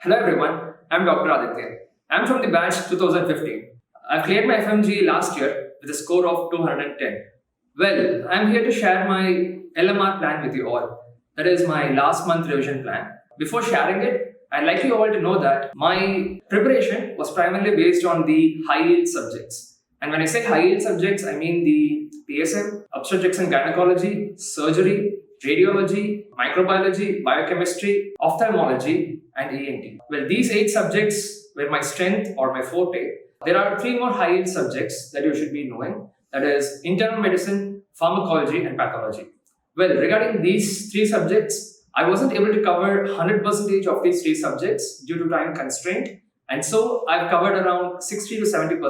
Hello everyone, I'm Dr. Aditya. I'm from the batch 2015. I cleared my FMGE last year with a score of 210. Well, I'm here to share my LMR plan with you all. That is my last month revision plan. Before sharing it, I'd like you all to know that my preparation was primarily based on the high yield subjects. And when I say high yield subjects, I mean the PSM, obstetrics and gynecology, surgery, radiology, microbiology, biochemistry, ophthalmology, and ENT. Well, these 8 subjects were my strength or my forte. There are 3 more high yield subjects that you should be knowing. That is internal medicine, pharmacology, and pathology. Well, regarding these 3 subjects, I wasn't able to cover 100% of these 3 subjects due to time constraint. And so I've covered around 60 to 70%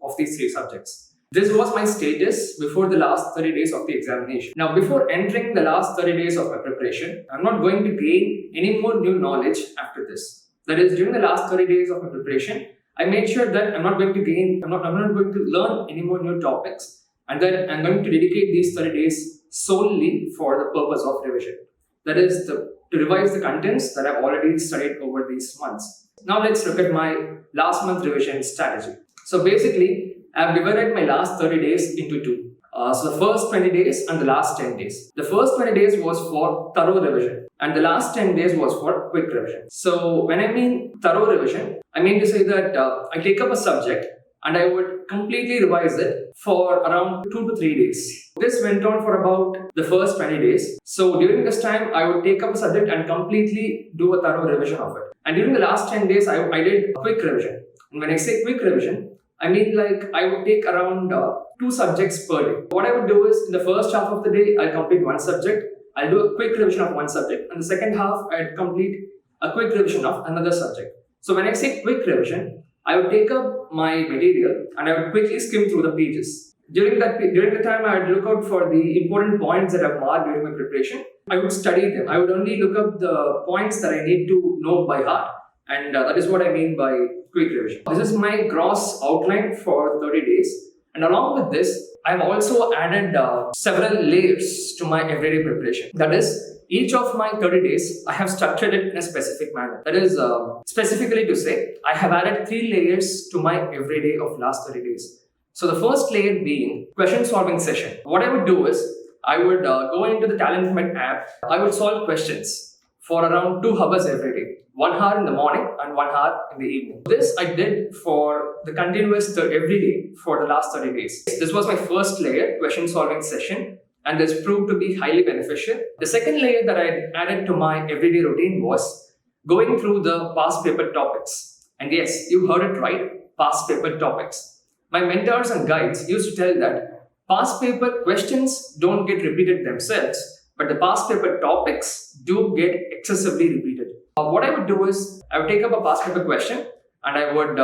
of these 3 subjects. This was my status before the last 30 days of the examination. Now, before entering the last 30 days of my preparation, I'm not going to gain any more new knowledge after this. That is, during the last 30 days of my preparation, I made sure that I'm not going to learn any more new topics, and that I'm going to dedicate these 30 days solely for the purpose of revision. That is, to revise the contents that I've already studied over these months. Now let's look at my last month revision strategy. So basically, I've divided my last 30 days into 2. So the first 20 days and the last 10 days. The first 20 days was for thorough revision and the last 10 days was for quick revision. So when I mean thorough revision, I mean to say that I take up a subject and I would completely revise it for around 2 to 3 days. This went on for about the first 20 days. So during this time, I would take up a subject and completely do a thorough revision of it. And during the last 10 days, I did a quick revision. And when I say quick revision, I mean like I would take around 2 subjects per day. What I would do is in the first half of the day, I'll complete one subject. I'll do a quick revision of one subject. And the second half, I'd complete a quick revision of another subject. So when I say quick revision, I would take up my material and I would quickly skim through the pages. During the time, I would look out for the important points that I've marked during my preparation. I would study them. I would only look up the points that I need to know by heart. And that is what I mean by quick revision. This is my gross outline for 30 days. And along with this, I've also added several layers to my everyday preparation. That is, each of my 30 days, I have structured it in a specific manner. That is, specifically to say, I have added 3 layers to my everyday of last 30 days. So the first layer being question solving session. What I would do is, I would go into the TalentMed app. I would solve questions for around 2 hours every day. 1 hour in the morning and 1 hour in the evening. This I did for the continuous every day for the last 30 days. This was my first layer, question solving session, and this proved to be highly beneficial. The second layer that I added to my everyday routine was going through the past paper topics. And yes, you heard it right, past paper topics. My mentors and guides used to tell that past paper questions don't get repeated themselves, but the past paper topics do get excessively repeated. What I would do is, I would take up a past paper question and I would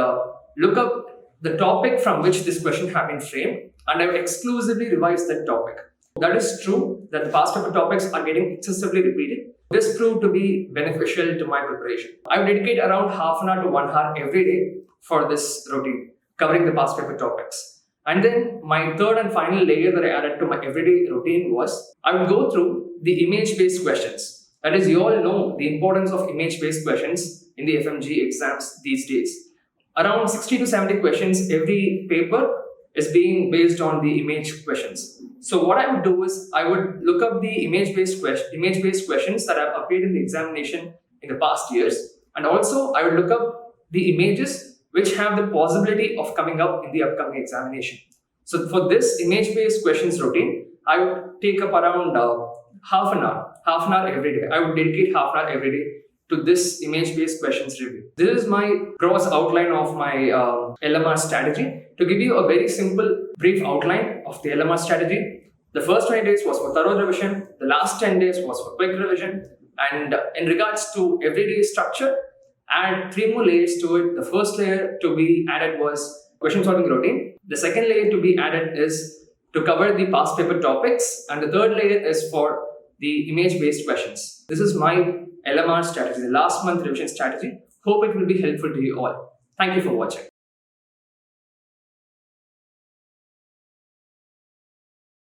look up the topic from which this question had been framed and I would exclusively revise that topic. That is true that the past paper topics are getting excessively repeated. This proved to be beneficial to my preparation. I would dedicate around half an hour to 1 hour every day for this routine, covering the past paper topics. And then my third and final layer that I added to my everyday routine was, I would go through the image-based questions. That is, you all know the importance of image-based questions in the FMGE exams these days. Around 60 to 70 questions every paper is being based on the image questions. So what I would do is, I would look up the image-based questions that have appeared in the examination in the past years. And also, I would look up the images which have the possibility of coming up in the upcoming examination. So for this image-based questions routine, I would take up around half an hour every day. I would dedicate half an hour every day to this image-based questions review. This is my gross outline of my LMR strategy. To give you a very simple, brief outline of the LMR strategy, the first 20 days was for thorough revision, the last 10 days was for quick revision, and in regards to everyday structure, add 3 more layers to it. The first layer to be added was question solving routine. The second layer to be added is to cover the past paper topics, and the third layer is for the image-based questions. This is my LMR strategy, the last month revision strategy. Hope it will be helpful to you all. Thank you for watching.